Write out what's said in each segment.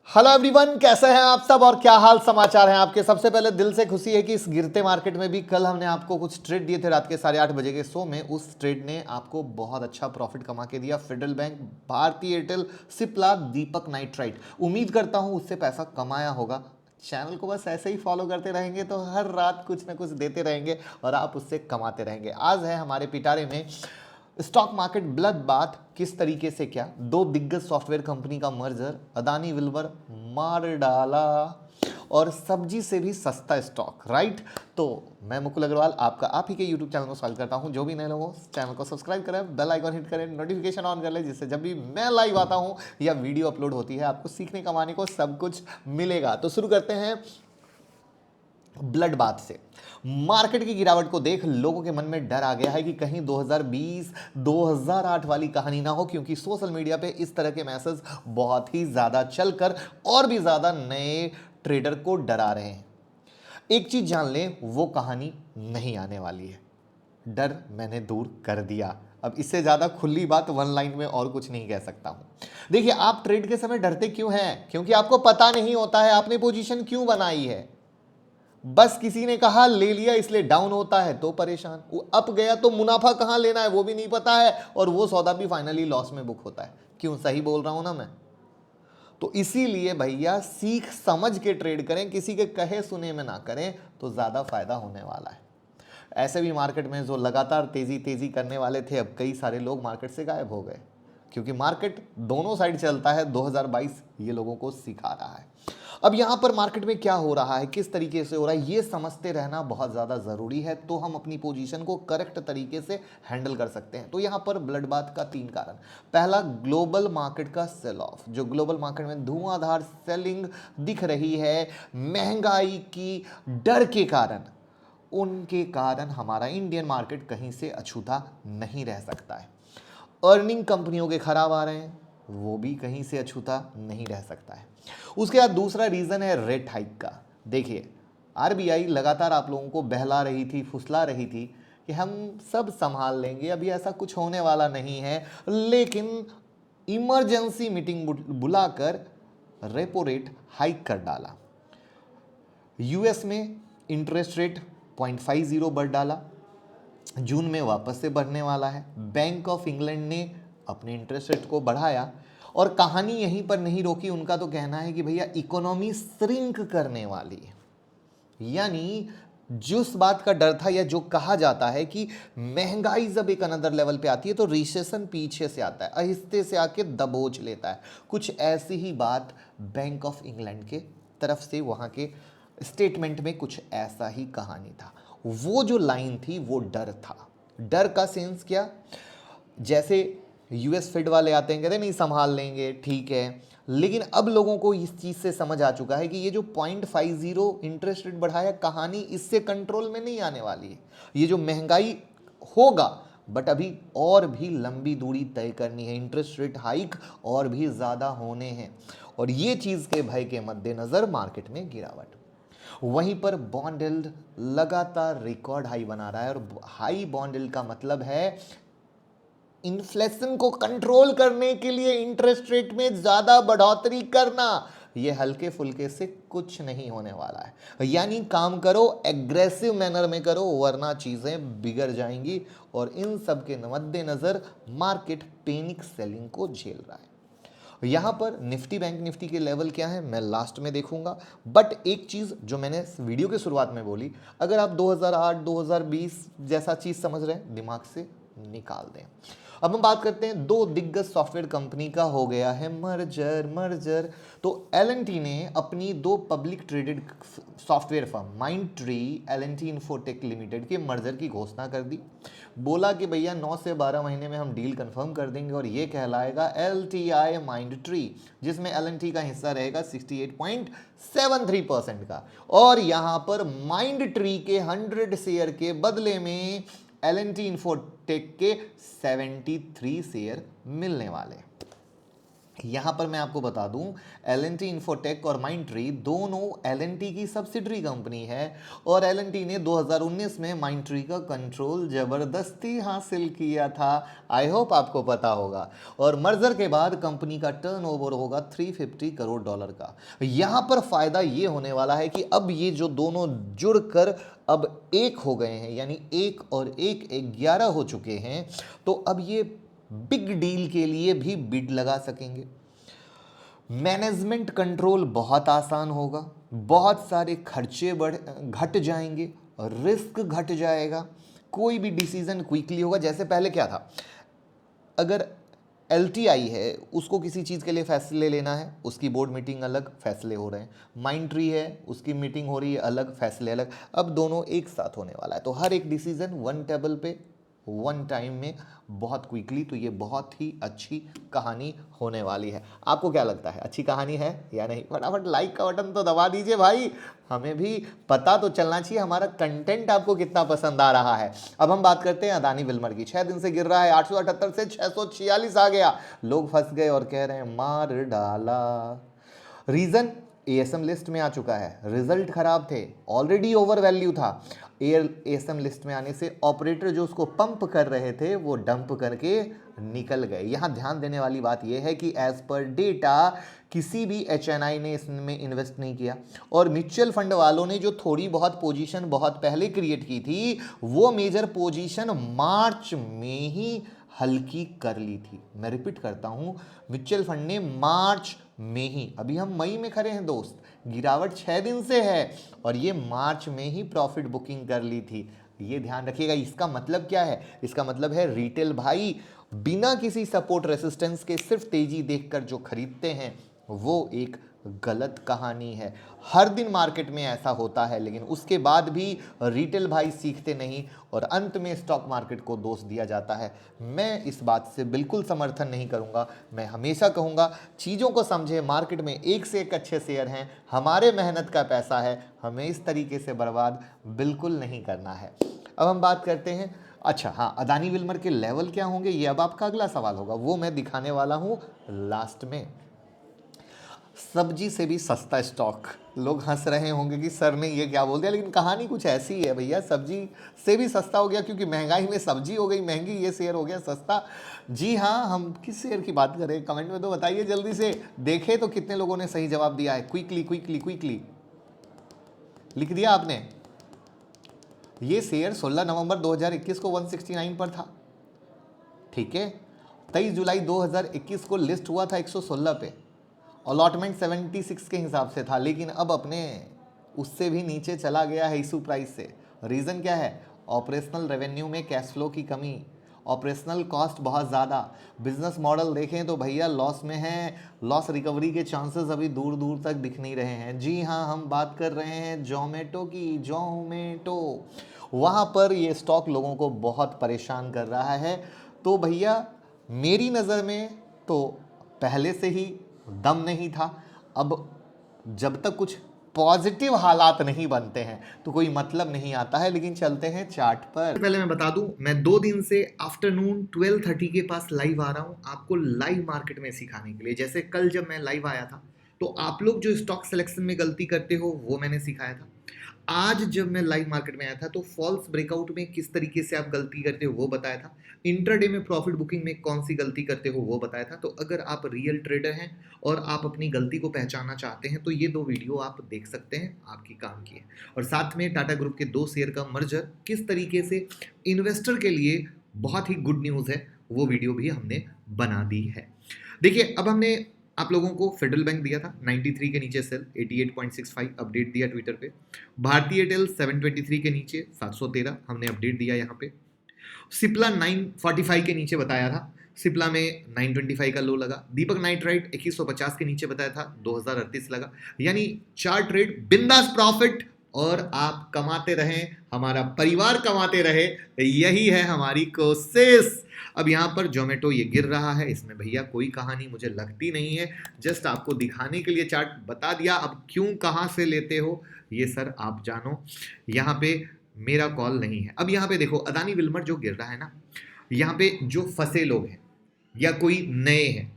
Hello everyone, कैसे हैं आप सब और क्या हाल समाचार हैं आपके। सबसे पहले दिल से खुशी है कि इस गिरते मार्केट में भी कल हमने आपको कुछ ट्रेड दिए थे रात के 8:30 बजे के शो में। उस ट्रेड ने आपको बहुत अच्छा प्रॉफिट कमा के दिया। फेडरल बैंक, भारतीय एयरटेल, सिप्ला, दीपक नाइट्राइट। उम्मीद करता हूं उससे पैसा कमाया होगा। चैनल को बस ऐसे ही फॉलो करते रहेंगे तो हर रात कुछ ना कुछ देते रहेंगे और आप उससे कमाते रहेंगे। आज है हमारे पिटारे में स्टॉक मार्केट ब्लड बाथ। किस तरीके से क्या दो दिग्गज सॉफ्टवेयर कंपनी का मर्जर, अदानी विल्वर मार डाला और सब्जी से भी सस्ता स्टॉक, राइट। तो मैं मुकुल अग्रवाल आपका आप ही के यूट्यूब चैनल को स्वागत करता हूं। जो भी नए लोग हो चैनल को सब्सक्राइब करें, बेल आइकन हिट करें, नोटिफिकेशन ऑन कर लें, जिससे जब भी मैं लाइव आता हूं या वीडियो अपलोड होती है आपको सीखने कमाने को सब कुछ मिलेगा। तो शुरू करते हैं ब्लड बाथ से। मार्केट की गिरावट को देख लोगों के मन में डर आ गया है कि कहीं 2020 2008 वाली कहानी ना हो, क्योंकि सोशल मीडिया पे इस तरह के मैसेज बहुत ही ज्यादा चलकर और भी ज्यादा नए ट्रेडर को डरा रहे हैं। एक चीज जान लें, वो कहानी नहीं आने वाली है। डर मैंने दूर कर दिया। अब इससे ज्यादा खुली बात वन लाइन में और कुछ नहीं कह सकता हूं। देखिए, आप ट्रेड के समय डरते क्यों हैं? क्योंकि आपको पता नहीं होता है आपने पोजीशन क्यों बनाई है। बस किसी ने कहा ले लिया इसलिए डाउन होता है तो परेशान, वो अप गया तो मुनाफा कहां लेना है वो भी नहीं पता है, और वो सौदा भी फाइनली लॉस में बुक होता है। क्यों? सही बोल रहा हूं ना मैं? तो इसीलिए भैया सीख समझ के ट्रेड करें, किसी के कहे सुने में ना करें तो ज्यादा फायदा होने वाला है। ऐसे भी मार्केट में जो लगातार तेजी तेजी करने वाले थे, अब कई सारे लोग मार्केट से गायब हो गए, क्योंकि मार्केट दोनों साइड चलता है। 2022 ये लोगों को सिखा रहा है। अब यहां पर मार्केट में क्या हो रहा है, किस तरीके से हो रहा है, ये समझते रहना बहुत ज्यादा जरूरी है, तो हम अपनी पोजीशन को करेक्ट तरीके से हैंडल कर सकते हैं। तो यहां पर ब्लड बाथ का 3 कारण। पहला, ग्लोबल मार्केट का सेल ऑफ। जो ग्लोबल मार्केट में धुआंधार सेलिंग दिख रही है महंगाई की डर के कारण, उनके कारण हमारा इंडियन मार्केट कहीं से अछूता नहीं रह सकता है। अर्निंग कंपनियों के खराब आ रहे हैं, वो भी कहीं से अछूता नहीं रह सकता है। उसके बाद दूसरा रीजन है रेट हाइक का। देखिए, आरबीआई लगातार आप लोगों को बहला रही थी, फुसला रही थी कि हम सब संभाल लेंगे, अभी ऐसा कुछ होने वाला नहीं है, लेकिन इमरजेंसी मीटिंग बुलाकर रेपो रेट हाइक कर डाला। यूएस में इंटरेस्ट रेट 0.50 बढ़ डाला, जून में वापस से बढ़ने वाला है। बैंक ऑफ इंग्लैंड ने अपने इंटरेस्ट रेट को बढ़ाया और कहानी यहीं पर नहीं रोकी। उनका तो कहना है कि भैया इकोनॉमी श्रिंक करने वाली है। यानी जिस बात का डर था, या जो कहा जाता है कि महंगाई जब एक अनदर लेवल पे आती है तो रिसेशन पीछे से आता है, आहिस्ते से आके दबोच लेता है, कुछ ऐसी ही बात बैंक ऑफ इंग्लैंड के तरफ से वहां के स्टेटमेंट में कुछ ऐसा ही कहानी था। वो जो लाइन थी वो डर था। डर का सेंस क्या? जैसे यूएस फेड वाले आते हैं, कहते नहीं संभाल लेंगे, ठीक है, लेकिन अब लोगों को इस चीज से समझ आ चुका है कि ये जो 0.50 इंटरेस्ट रेट बढ़ाया, कहानी इससे कंट्रोल में नहीं आने वाली है। ये जो महंगाई होगा, बट अभी और भी लंबी दूरी तय करनी है, इंटरेस्ट रेट हाइक और भी ज्यादा होने हैं, और ये चीज के भय के मद्देनजर मार्केट में गिरावट। वहीं पर बॉन्ड यील्ड लगातार रिकॉर्ड हाई बना रहा है, और हाई बॉन्ड यील्ड का मतलब है इन्फ्लेशन को कंट्रोल करने के लिए इंटरेस्ट रेट में ज्यादा बढ़ोतरी करना। यह हल्के फुल्के से कुछ नहीं होने वाला है। यानी काम करो, एग्रेसिव मैनर में करो, वरना चीजें बिगड़ जाएंगी। और इन सब के मद्देनजर मार्केट पैनिक सेलिंग को झेल रहा है। यहां पर निफ्टी, बैंक निफ्टी के लेवल क्या है मैं लास्ट में देखूंगा, बट एक चीज जो मैंने वीडियो के शुरुआत में बोली, अगर आप 2008 2020 जैसा चीज समझ रहे हैं, दिमाग से निकाल दें। अब हम बात करते हैं दो दिग्गज सॉफ्टवेयर कंपनी का हो गया है मर्जर। तो एलएनटी ने अपनी दो public traded software firm Mindtree, LNT Infotech Limited के मर्जर की घोषणा कर दी। बोला कि भैया 9 से 12 महीने में हम डील कंफर्म कर देंगे और ये कहलाएगा एलटीआई माइंडट्री, जिसमें एलएनटी का हिस्सा रहेगा 68.73% का, और यहां पर माइंडट्री के 100 शेयर के बदले में एलएनटी इन्फोटेक के 73 शेयर मिलने वाले। यहाँ पर मैं आपको बता दूं, L&T इन्फोटेक और माइंडट्री दोनों L&T की सब्सिडरी कंपनी है और L&T ने 2019 में माइंडट्री का कंट्रोल जबरदस्ती हासिल किया था। आई होप आपको पता होगा। और मर्जर के बाद कंपनी का टर्नओवर होगा 350 करोड़ डॉलर का। यहाँ पर फायदा ये होने वाला है कि अब ये जो दोनों जुड़कर अब एक हो गए हैं, यानी 1 और 1 11 हो चुके हैं, तो अब ये बिग डील के लिए भी बिड लगा सकेंगे। मैनेजमेंट कंट्रोल बहुत आसान होगा, बहुत सारे खर्चे घट जाएंगे, रिस्क घट जाएगा, कोई भी डिसीजन क्विकली होगा। जैसे पहले क्या था, अगर LTI है, उसको किसी चीज़ के लिए फैसले लेना है, उसकी बोर्ड मीटिंग अलग, फैसले हो रहे हैं। माइंडट्री है, उसकी मीटिंग हो रही है अलग, फैसले अलग। अब दोनों एक साथ होने वाला है, तो हर एक डिसीजन वन टेबल पे वन टाइम में, बहुत क्विकली। तो ये बहुत ही अच्छी कहानी होने वाली है। आपको क्या लगता है, अच्छी कहानी है या नहीं? फटाफट लाइक का बटन तो दबा दीजिए भाई, हमें भी पता तो चलना चाहिए हमारा कंटेंट आपको कितना पसंद आ रहा है। अब हम बात करते हैं अदानी विल्मर की। 6 दिन से गिर रहा है, 878 से 646 आ गया। लोग फंस गए और कह रहे हैं मार डाला। रीजन, ASM लिस्ट में आ चुका है, रिजल्ट खराब थे, ऑलरेडी ओवर वैल्यू था। ASM लिस्ट में आने से ऑपरेटर जो उसको पंप कर रहे थे वो डंप करके निकल गए। यहाँ ध्यान देने वाली बात यह है कि एज पर डेटा किसी भी HNI ने इसमें इन्वेस्ट नहीं किया, और म्यूचुअल फंड वालों ने जो थोड़ी बहुत पोजीशन बहुत पहले क्रिएट की थी, वो मेजर पोजीशन मार्च में ही हल्की कर ली थी। मैं रिपीट करता हूं, म्यूचुअल फंड ने मार्च में ही, अभी हम मई में खड़े हैं दोस्त, गिरावट 6 दिन से है, और ये मार्च में ही प्रॉफिट बुकिंग कर ली थी। ये ध्यान रखिएगा। इसका मतलब क्या है? इसका मतलब है रिटेल भाई बिना किसी सपोर्ट रेसिस्टेंस के सिर्फ तेजी देखकर जो खरीदते हैं, वो एक गलत कहानी है। हर दिन मार्केट में ऐसा होता है, लेकिन उसके बाद भी रिटेल भाई सीखते नहीं और अंत में स्टॉक मार्केट को दोष दिया जाता है। मैं इस बात से बिल्कुल समर्थन नहीं करूंगा। मैं हमेशा कहूंगा चीज़ों को समझे, मार्केट में एक से एक अच्छे शेयर हैं, हमारे मेहनत का पैसा है, हमें इस तरीके से बर्बाद बिल्कुल नहीं करना है। अब हम बात करते हैं, अच्छा हाँ, अदानी विल्मर के लेवल क्या होंगे, ये अब आपका अगला सवाल होगा, वो मैं दिखाने वाला हूं लास्ट में। सब्जी से भी सस्ता स्टॉक। लोग हंस रहे होंगे कि सर ने ये क्या बोल दिया, लेकिन कहानी कुछ ऐसी है भैया। सब्जी से भी सस्ता हो गया क्योंकि महंगाई में सब्जी हो गई महंगी, ये शेयर हो गया सस्ता। जी हाँ, हम किस शेयर की बात करें, कमेंट में तो बताइए जल्दी से। देखे तो कितने लोगों ने सही जवाब दिया है, क्विकली क्विकली क्विकली लिख दिया आपने। ये शेयर 16 नवंबर 2021 को 169 पर था, ठीक है। 23 जुलाई 2021 को लिस्ट हुआ था 116 पे, अलॉटमेंट 76 के हिसाब से था, लेकिन अब अपने उससे भी नीचे चला गया है इशू प्राइस से। रीज़न क्या है? ऑपरेशनल रेवेन्यू में कैश फ्लो की कमी, ऑपरेशनल कॉस्ट बहुत ज़्यादा, बिजनेस मॉडल देखें तो भैया लॉस में है, लॉस रिकवरी के चांसेस अभी दूर दूर तक दिख नहीं रहे हैं। जी हाँ, हम बात कर रहे हैं जोमेटो की। जोमेटो, वहाँ पर ये स्टॉक लोगों को बहुत परेशान कर रहा है। तो भैया मेरी नज़र में तो पहले से ही दम नहीं था। अब जब तक कुछ पॉजिटिव हालात नहीं बनते हैं तो कोई मतलब नहीं आता है। लेकिन चलते हैं चार्ट पर। पहले मैं बता दूं, मैं 2 दिन से आफ्टरनून 12:30 के पास लाइव आ रहा हूं आपको लाइव मार्केट में सिखाने के लिए। जैसे कल जब मैं लाइव आया था तो आप लोग जो स्टॉक सिलेक्शन में गलती करते हो वो मैंने सिखाया था। आज जब मैं लाइव मार्केट में आया था तो फॉल्स ब्रेकआउट में किस तरीके से आप गलती करते हो वो बताया था। इंट्राडे में प्रॉफिट बुकिंग में कौन सी गलती करते हो वो बताया था। तो अगर आप रियल ट्रेडर हैं और आप अपनी गलती को पहचानना चाहते हैं तो ये 2 वीडियो आप देख सकते हैं, आपकी काम की है। और साथ में टाटा ग्रुप के 2 शेयर का मर्जर किस तरीके से इन्वेस्टर के लिए बहुत ही गुड न्यूज़ है, वो वीडियो भी हमने बना दी है। देखिए, अब हमने आप लोगों को फेडरल बैंक दिया था 93 के नीचे सेल 88.65 अपडेट दिया ट्विटर पे। भारतीय एयरटेल 723 के नीचे 713 हमने अपडेट दिया यहाँ पे। सिप्ला 945 के नीचे बताया था, सिप्ला में 925 का लो लगा। दीपक नाइट्राइट 2150 के नीचे बताया था, 2038 लगा। यानी 4 ट्रेड बिंदास प्रॉफिट, और आप कमाते रहें, हमारा परिवार कमाते रहे, यही है हमारी कोशिश। अब यहाँ पर जोमेटो ये गिर रहा है, इसमें भैया कोई कहानी मुझे लगती नहीं है, जस्ट आपको दिखाने के लिए चार्ट बता दिया। अब क्यों कहाँ से लेते हो ये सर आप जानो, यहाँ पे मेरा कॉल नहीं है। अब यहाँ पे देखो, अदानी विल्मर जो गिर रहा है ना, यहाँ पे जो फंसे लोग हैं या कोई नए हैं,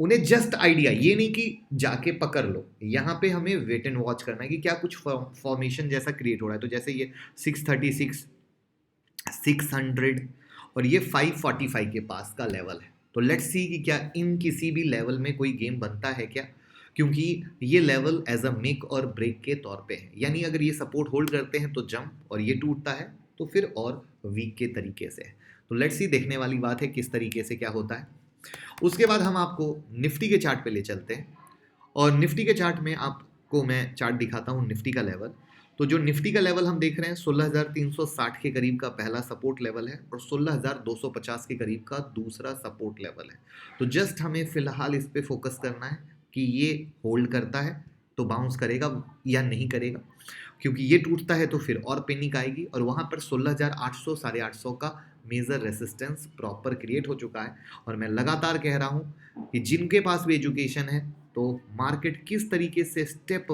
उन्हें जस्ट आइडिया, ये नहीं कि जाके पकड़ लो, यहाँ पे हमें वेट एंड वॉच करना है कि क्या कुछ फॉर्मेशन जैसा क्रिएट हो रहा है। तो जैसे ये 636, 600 और ये 545 के पास का लेवल है। तो लेट्स सी कि क्या इन किसी भी लेवल में कोई गेम बनता है क्या, क्योंकि ये लेवल एज अ मेक और ब्रेक के तौर पे है। यानी अगर ये सपोर्ट होल्ड करते हैं तो जंप, और ये टूटता है तो फिर और वीक के तरीके से है। तो लेट्स सी, देखने वाली बात है किस तरीके से क्या होता है। उसके बाद हम आपको निफ्टी के चार्ट पे ले चलते हैं, और निफ्टी के चार्ट में आपको मैं चार्ट दिखाता हूँ निफ्टी का लेवल। तो जो निफ्टी का लेवल हम देख रहे हैं 16,360 के करीब का पहला सपोर्ट लेवल है, और 16,250 के करीब का दूसरा सपोर्ट लेवल है। तो जस्ट हमें फिलहाल इस पे फोकस करना है कि ये होल्ड करता है तो बाउंस करेगा या नहीं करेगा, क्योंकि ये टूटता है तो फिर और पैनिक आएगी। और वहाँ पर 16,800, 850 का मेजर रेसिस्टेंस प्रॉपर क्रिएट हो चुका है। और मैं लगातार कह रहा हूँ कि जिनके पास भी एजुकेशन है, तो मार्केट किस तरीके से स्टेप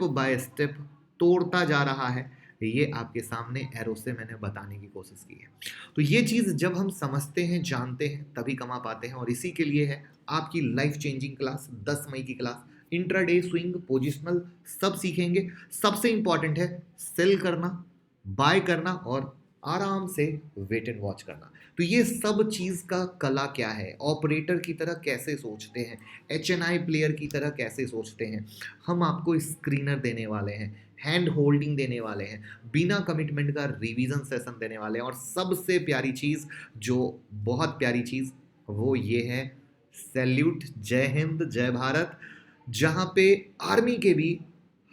बाय स्टेप तोड़ता जा रहा है, ये आपके सामने एरो से मैंने बताने की कोशिश की है। तो ये चीज़ जब हम समझते हैं, जानते हैं, तभी कमा पाते हैं। और इसी के लिए है आपकी लाइफ चेंजिंग क्लास, 10 मई की क्लास। इंट्राडे स्विंग, पोजिशनल सब सीखेंगे। सबसे इंपॉर्टेंट है सेल करना, बाय करना और आराम से वेट एंड वॉच करना। तो ये सब चीज़ का कला क्या है, ऑपरेटर की तरह कैसे सोचते हैं, HNI प्लेयर की तरह कैसे सोचते हैं, हम आपको स्क्रीनर देने वाले हैं, हैंड होल्डिंग देने वाले हैं, बिना कमिटमेंट का रिवीजन सेशन देने वाले हैं। और सबसे प्यारी चीज़, जो बहुत प्यारी चीज़, वो ये है सैल्यूट, जय हिंद, जय भारत, जहाँ पे आर्मी के भी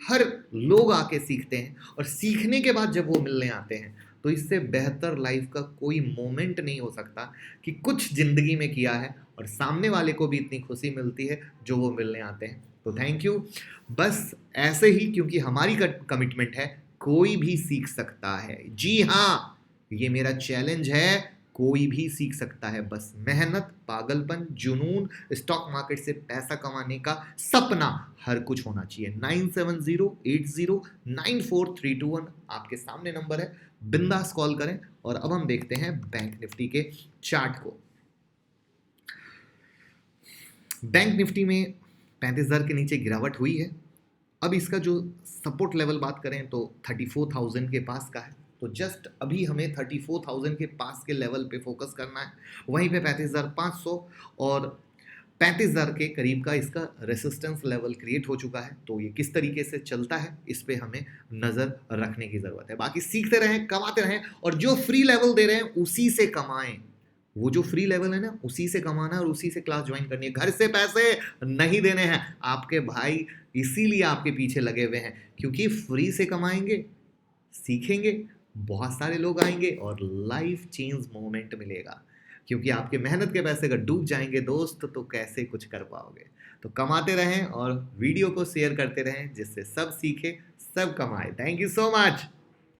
हर लोग आके सीखते हैं। और सीखने के बाद जब वो मिलने आते हैं, तो इससे बेहतर लाइफ का कोई मोमेंट नहीं हो सकता कि कुछ जिंदगी में किया है और सामने वाले को भी इतनी खुशी मिलती है जो वो मिलने आते हैं। तो थैंक यू। बस ऐसे ही, क्योंकि हमारी कमिटमेंट है, कोई भी सीख सकता है। जी हाँ, ये मेरा चैलेंज है, कोई भी सीख सकता है। बस मेहनत, पागलपन, जुनून, स्टॉक मार्केट से पैसा कमाने का सपना, हर कुछ होना चाहिए। 9708094321 आपके सामने नंबर है, बिंदास कॉल करें। और अब हम देखते हैं बैंक निफ्टी के चार्ट को। बैंक निफ्टी में 35,000 के नीचे गिरावट हुई है। अब इसका जो सपोर्ट लेवल बात करें तो 34,000 के पास का है। तो जस्ट अभी हमें 34,000 के पास के लेवल पे फोकस करना है। वहीं पे 35,500 और 35,000 के करीब का इसका रेसिस्टेंस लेवल क्रिएट हो चुका है। तो ये किस तरीके से चलता है, इस पे हमें नज़र रखने की ज़रूरत है। बाकी सीखते रहें, कमाते रहें, और जो फ्री लेवल दे रहे हैं उसी से कमाएं। वो जो फ्री लेवल है ना, उसी से कमाना है और उसी से क्लास ज्वाइन करनी है। घर से पैसे नहीं देने हैं। आपके भाई इसीलिए आपके पीछे लगे हुए हैं, क्योंकि फ्री से कमाएंगे, सीखेंगे, बहुत सारे लोग आएंगे और लाइफ चेंज मोमेंट मिलेगा। क्योंकि आपके मेहनत के पैसे अगर डूब जाएंगे दोस्त, तो कैसे कुछ कर पाओगे। तो कमाते रहें और वीडियो को शेयर करते रहें, जिससे सब सीखे, सब कमाए। Thank you so much.